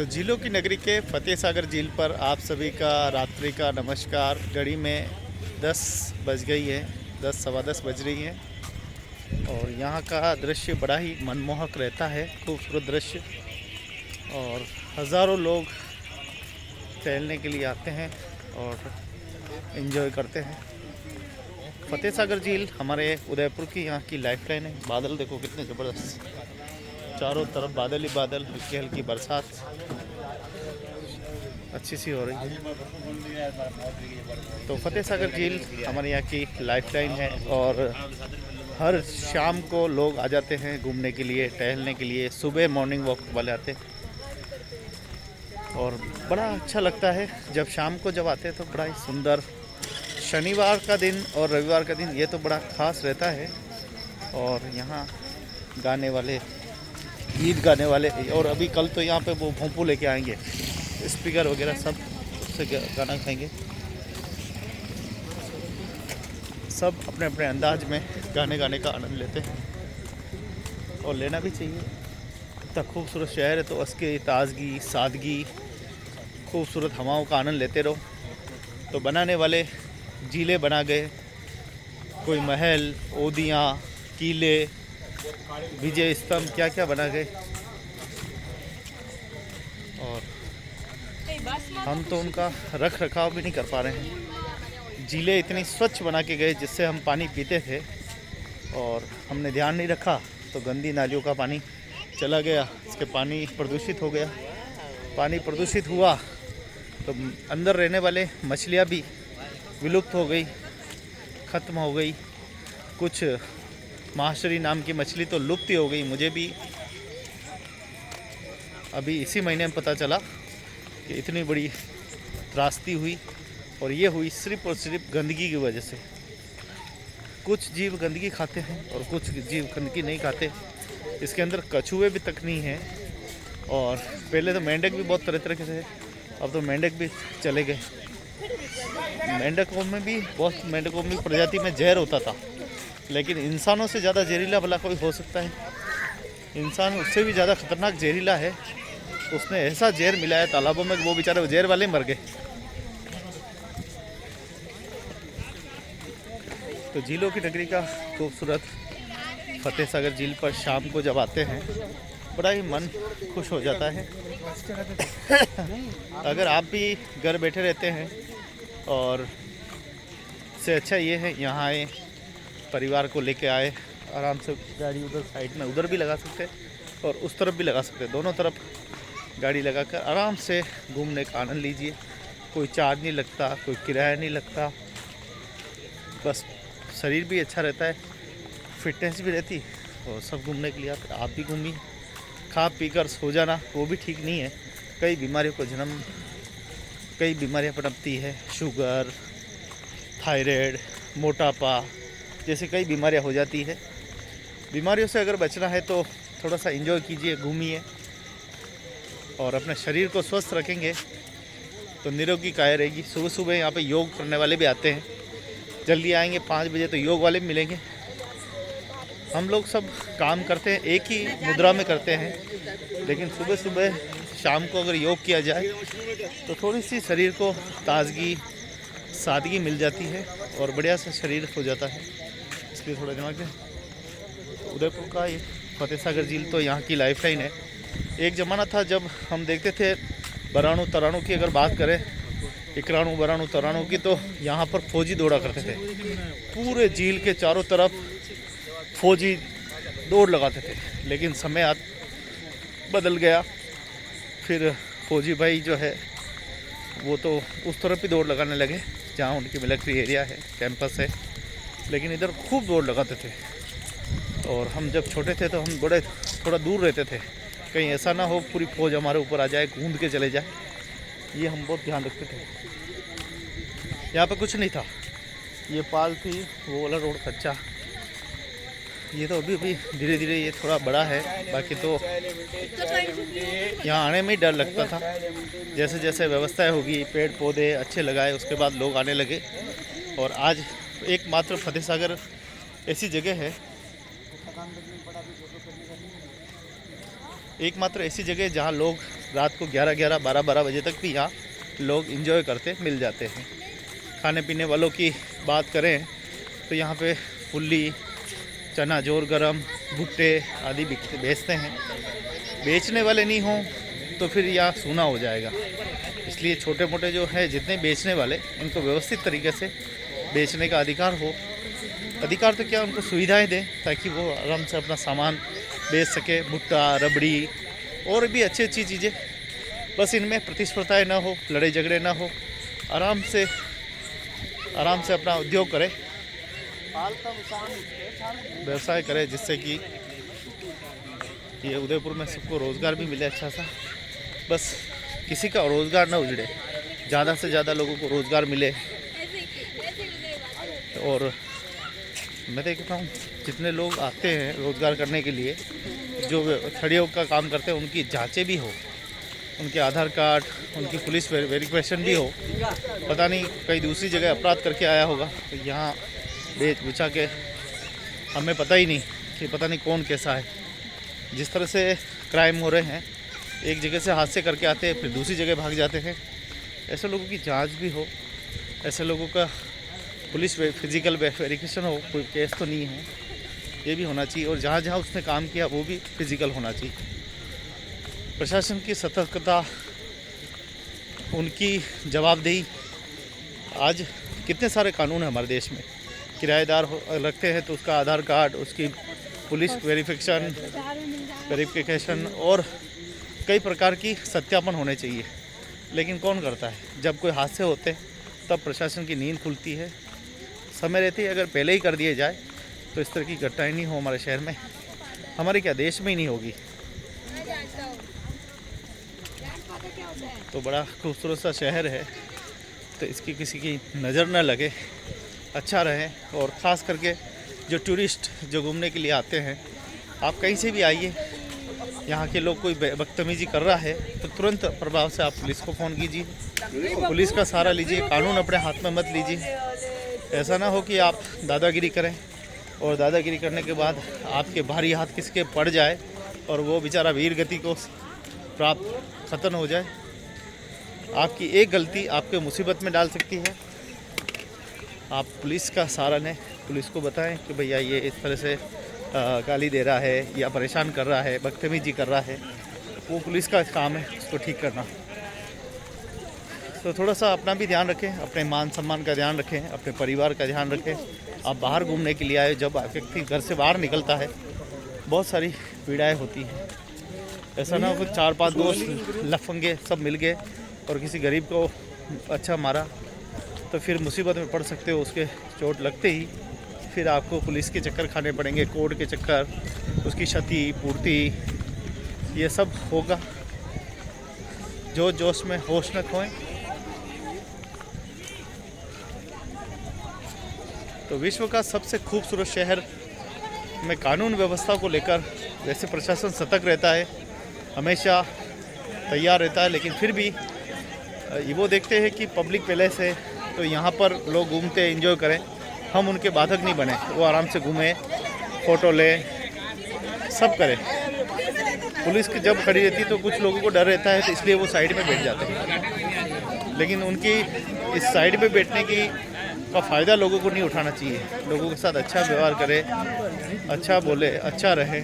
तो झीलों की नगरी के फतेह सागर झील पर आप सभी का रात्रि का नमस्कार। घड़ी में 10 बज गई है, 10 सवा 10 बज रही है और यहाँ का दृश्य बड़ा ही मनमोहक रहता है, खूबसूरत दृश्य। और हज़ारों लोग टहलने के लिए आते हैं और एंजॉय करते हैं। फतेह सागर झील हमारे उदयपुर की यहाँ की लाइफलाइन है। बादल देखो कितने ज़बरदस्त, चारों तरफ बादल ही बादल, हल्की हल्की बरसात अच्छी सी हो रही है। तो फतेह सागर झील हमारे यहाँ की लाइफलाइन है और हर शाम को लोग आ जाते हैं घूमने के लिए, टहलने के लिए। सुबह मॉर्निंग वॉक वाले आते हैं और बड़ा अच्छा लगता है जब शाम को जब आते हैं तो बड़ा ही सुंदर। शनिवार का दिन और रविवार का दिन ये तो बड़ा ख़ास रहता है और यहाँ गाने वाले, गीत गाने वाले, और अभी कल तो यहाँ पे वो भोंपू लेके आएंगे, स्पीकर वगैरह सब, उससे गाना गाएंगे। सब अपने अपने अंदाज में गाने गाने का आनंद लेते हैं और लेना भी चाहिए। इतना खूबसूरत शहर है तो उसकी ताजगी, सादगी, खूबसूरत हवाओं का आनंद लेते रहो। तो बनाने वाले झीलें बना गए, कोई महल, ओदियाँ, किले, विजय स्तंभ, क्या क्या बना गए। और हम तो उनका रख रखाव भी नहीं कर पा रहे हैं। झीलें इतनी स्वच्छ बना के गए जिससे हम पानी पीते थे और हमने ध्यान नहीं रखा तो गंदी नालियों का पानी चला गया, इसके पानी प्रदूषित हो गया। पानी प्रदूषित हुआ तो अंदर रहने वाले मछलियाँ भी विलुप्त हो गई, ख़त्म हो गई। कुछ माहेश्वरी नाम की मछली तो लुप्त ही हो गई। मुझे भी अभी इसी महीने में पता चला कि इतनी बड़ी त्रासदी हुई और ये हुई सिर्फ और सिर्फ गंदगी की वजह से। कुछ जीव गंदगी खाते हैं और कुछ जीव गंदगी नहीं खाते। इसके अंदर कछुए भी तक नहीं हैं और पहले तो मेंढक भी बहुत तरह तरह के थे, अब तो मेंढक भी चले गए। मेंढकों में भी बहुत, मेंढकों में प्रजाति में जहर होता था, लेकिन इंसानों से ज़्यादा जहरीला भला कोई हो सकता है? इंसान उससे भी ज़्यादा खतरनाक जहरीला है। उसने ऐसा जहर मिलाया तालाबों में कि वो बेचारे जहर वाले मर गए। तो झीलों की नगरी का खूबसूरत फतेह सागर झील पर शाम को जब आते हैं बड़ा ही मन खुश हो जाता है। अगर आप भी घर बैठे रहते हैं और से अच्छा ये है यहाँ आए, परिवार को लेके आए, आराम से गाड़ी उधर साइड में उधर भी लगा सकते हैं और उस तरफ भी लगा सकते हैं। दोनों तरफ गाड़ी लगाकर आराम से घूमने का आनंद लीजिए। कोई चार्ज नहीं लगता, कोई किराया नहीं लगता, बस शरीर भी अच्छा रहता है, फिटनेस भी रहती और सब घूमने के लिए आप भी घूमिए। खा पी कर सो जाना वो भी ठीक नहीं है। कई बीमारियों को कई बीमारियाँ पनपती है, शुगर, थायराइड, मोटापा जैसे कई बीमारियां हो जाती है। बीमारियों से अगर बचना है तो थोड़ा सा एंजॉय कीजिए, घूमिए और अपने शरीर को स्वस्थ रखेंगे तो निरोगी काया रहेगी। सुबह सुबह यहाँ पे योग करने वाले भी आते हैं, जल्दी आएंगे 5 बजे तो योग वाले भी मिलेंगे। हम लोग सब काम करते हैं, एक ही मुद्रा में करते हैं, लेकिन सुबह सुबह शाम को अगर योग किया जाए तो थोड़ी सी शरीर को ताजगी, सादगी मिल जाती है और बढ़िया से शरीर हो जाता है। इसलिए थोड़ा दिमाग में उदयपुर का ये फतेह सागर झील तो यहाँ की लाइफलाइन है। एक ज़माना था जब हम देखते थे बराणु तराणु की, अगर बात करें इकराणु बराणु तराणु की, तो यहाँ पर फौजी दौड़ा करते थे। पूरे झील के चारों तरफ फौजी दौड़ लगाते थे, लेकिन समय बदल गया। फिर फौजी भाई जो है वो तो उस तरफ भी दौड़ लगाने लगे जहाँ उनकी मिलिट्री एरिया है, कैंपस है, लेकिन इधर खूब दौड़ लगाते थे। और हम जब छोटे थे तो हम बड़े थोड़ा दूर रहते थे, कहीं ऐसा ना हो पूरी फौज हमारे ऊपर आ जाए, गूंद के चले जाए, ये हम बहुत ध्यान रखते थे। यहाँ पे कुछ नहीं था, ये पाल थी, वो वाला रोड कच्चा। ये तो अभी अभी धीरे धीरे ये थोड़ा बड़ा है, बाकी तो यहाँ आने में ही डर लगता था। जैसे जैसे व्यवस्थाएं होगी, पेड़ पौधे अच्छे लगाए, उसके बाद लोग आने लगे। और आज एकमात्र फतेह सागर ऐसी जगह है, एकमात्र ऐसी जगह जहाँ लोग रात को 11-11, 12-12 बजे तक भी यहाँ लोग एंजॉय करते मिल जाते हैं। खाने पीने वालों की बात करें तो यहाँ पे फुल्ली, चना जोर गरम, भुट्टे आदि बेचते हैं। बेचने वाले नहीं हों तो फिर यहाँ सूना हो जाएगा, इसलिए छोटे मोटे जो है जितने बेचने वाले, इनको व्यवस्थित तरीके से बेचने का अधिकार हो। अधिकार तो क्या, उनको सुविधाएं दें ताकि वो आराम से अपना सामान बेच सके। भुट्टा, रबड़ी और भी अच्छी अच्छी चीज़ें, बस इनमें प्रतिस्पर्धाएं ना हो, लड़ाई झगड़े ना हो, आराम से अपना उद्योग करें, व्यवसाय करें, जिससे कि ये उदयपुर में सबको रोज़गार भी मिले अच्छा सा। बस किसी का रोज़गार ना उजड़े, ज़्यादा से ज़्यादा लोगों को रोज़गार मिले। और मैं देखता हूँ जितने लोग आते हैं रोज़गार करने के लिए, जो खड़ियों का काम करते हैं, उनकी जांचें भी हो, उनके आधार कार्ड, उनकी पुलिस वेरिफिकेशन भी हो। पता नहीं कहीं दूसरी जगह अपराध करके आया होगा तो यहाँ बेच बुचा के हमें पता ही नहीं कि पता नहीं कौन कैसा है। जिस तरह से क्राइम हो रहे हैं, एक जगह से हादसे करके आते हैं फिर दूसरी जगह भाग जाते हैं। ऐसे लोगों की जांच भी हो, ऐसे लोगों का पुलिस फिजिकल वेरिफिकेशन हो, कोई केस तो नहीं है, ये भी होना चाहिए। और जहाँ जहाँ उसने काम किया वो भी फिजिकल होना चाहिए। प्रशासन की सतर्कता, उनकी जवाबदेही। आज कितने सारे कानून हैं हमारे देश में, किराएदार रखते हैं तो उसका आधार कार्ड, उसकी पुलिस वेरिफिकेशन और कई प्रकार की सत्यापन होने चाहिए। लेकिन कौन करता है? जब कोई हादसे होते हैं तब प्रशासन की नींद खुलती है। समय रहते ही अगर पहले ही कर दिए जाए तो इस तरह की घटनाएं नहीं हो हमारे शहर में, हमारे क्या देश में ही नहीं होगी। तो बड़ा खूबसूरत सा शहर है, तो इसकी किसी की नज़र न लगे, अच्छा रहे। और ख़ास करके जो टूरिस्ट जो घूमने के लिए आते हैं, आप कहीं से भी आइए, यहाँ के लोग कोई बदतमीजी कर रहा है तो तुरंत प्रभाव से आप पुलिस को फ़ोन कीजिए, पुलिस का सहारा लीजिए, कानून अपने हाथ में मत लीजिए। ऐसा ना हो कि आप दादागिरी करें और दादागिरी करने के बाद आपके भारी हाथ किसी के पड़ जाए और वो बेचारा वीर गति को प्राप्त ख़त्म हो जाए। आपकी एक गलती आपके मुसीबत में डाल सकती है। आप पुलिस का सहारा लें, पुलिस को बताएं कि भैया ये इस तरह से गाली दे रहा है या परेशान कर रहा है, बदतमीजी कर रहा है। वो पुलिस का काम है उसको ठीक करना। तो थोड़ा सा अपना भी ध्यान रखें, अपने मान सम्मान का ध्यान रखें, अपने परिवार का ध्यान रखें। आप बाहर घूमने के लिए आए, जब व्यक्ति घर से बाहर निकलता है बहुत सारी पीड़ाएँ होती हैं। ऐसा ना हो कि 4-5 दोस्त लफंगे सब मिल गए और किसी गरीब को अच्छा मारा तो फिर मुसीबत में पड़ सकते हो। उसके चोट लगते ही फिर आपको पुलिस के चक्कर खाने पड़ेंगे, कोर्ट के चक्कर, उसकी क्षति पूर्ति, ये सब होगा। जो जोश में होश न खोएं। तो विश्व का सबसे खूबसूरत शहर में कानून व्यवस्था को लेकर वैसे प्रशासन सतर्क रहता है, हमेशा तैयार रहता है, लेकिन फिर भी वो देखते हैं कि पब्लिक पहले से तो यहाँ पर लोग घूमते एंजॉय करें, हम उनके बाधक नहीं बने। वो आराम से घूमें, फ़ोटो लें, सब करें। पुलिस की जब खड़ी रहती है तो कुछ लोगों को डर रहता है, तो इसलिए वो साइड में बैठ जाते हैं। लेकिन उनकी इस साइड में बैठने की का फ़ायदा लोगों को नहीं उठाना चाहिए। लोगों के साथ अच्छा व्यवहार करें, अच्छा बोले, अच्छा रहे।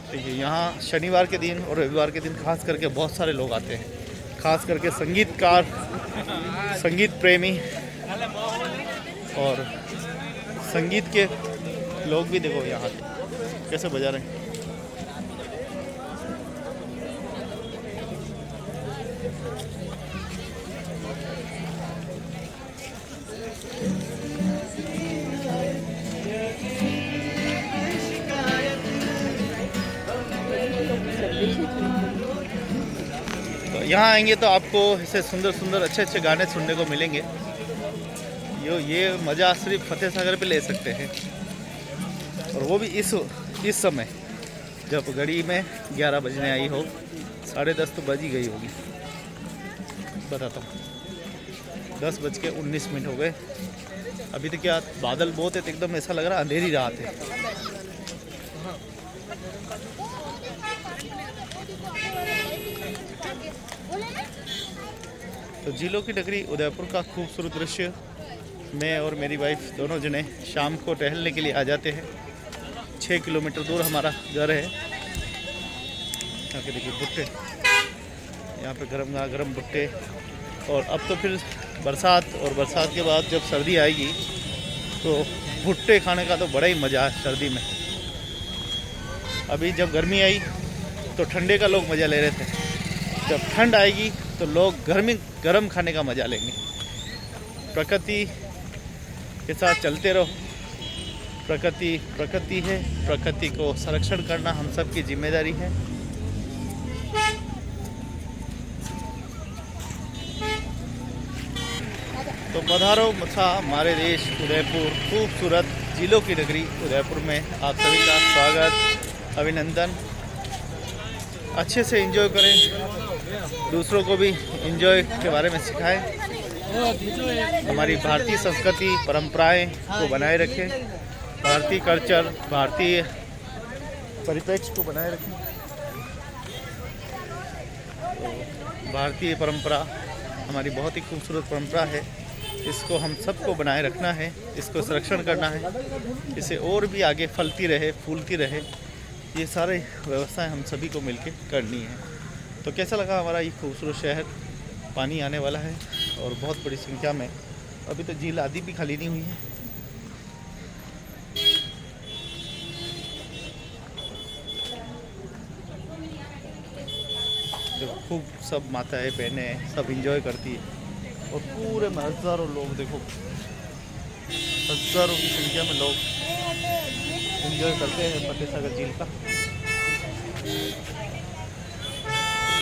तो यहाँ शनिवार के दिन और रविवार के दिन खास करके बहुत सारे लोग आते हैं, खास करके संगीतकार, संगीत प्रेमी और संगीत के लोग भी। देखो यहाँ कैसे बजा रहे हैं। तो यहाँ आएंगे तो आपको ऐसे सुंदर सुंदर अच्छे अच्छे गाने सुनने को मिलेंगे। ये मज़ा सिर्फ फतेह सागर पे ले सकते हैं, और वो भी इस समय जब घड़ी में 11 बजने आई हो, 10:30 तो बज ही गई होगी। बताता हूँ 10:19 हो गए। अभी तो क्या बादल बहुत है, तो एकदम ऐसा लग रहा अंधेरी रात है। तो झीलों की नगरी उदयपुर का खूबसूरत दृश्य। मैं और मेरी वाइफ दोनों जने शाम को टहलने के लिए आ जाते हैं। 6 किलोमीटर दूर हमारा घर है। यहाँ के देखिए भुट्टे, यहाँ पे गरम भुट्टे। और अब तो फिर बरसात, और बरसात के बाद जब सर्दी आएगी तो भुट्टे खाने का तो बड़ा ही मज़ा है सर्दी में। अभी जब गर्मी आई तो ठंडे का लोग मज़ा ले रहे थे, जब ठंड आएगी तो लोग गर्म खाने का मज़ा लेंगे। प्रकृति के साथ चलते रहो। प्रकृति है, प्रकृति को संरक्षण करना हम सब की जिम्मेदारी है। तो पधारो मथा हमारे देश उदयपुर, खूबसूरत झीलों की नगरी उदयपुर में आप सभी का स्वागत, अभिनंदन। अच्छे से एंजॉय करें, दूसरों को भी एंजॉय के बारे में सिखाएं। हमारी भारतीय संस्कृति परंपराएं को बनाए रखें, भारतीय कल्चर, भारतीय परिप्रेक्ष्य को बनाए रखें। भारतीय परंपरा हमारी बहुत ही खूबसूरत परंपरा है, इसको हम सबको बनाए रखना है, इसको संरक्षण करना है, इसे और भी आगे फलती रहे, फूलती रहे। ये सारे व्यवस्थाएं हम सभी को मिलकर करनी है। तो कैसा लगा हमारा ये खूबसूरत शहर? पानी आने वाला है और बहुत बड़ी संख्या में। अभी तो झील आदि भी खाली नहीं हुई है। जो खूब सब माताएं बहनें सब एंजॉय करती है, और पूरे में हज़ारों लोग, देखो हज़ारों की संख्या में लोग एंजॉय करते हैं फतेह सागर झील का।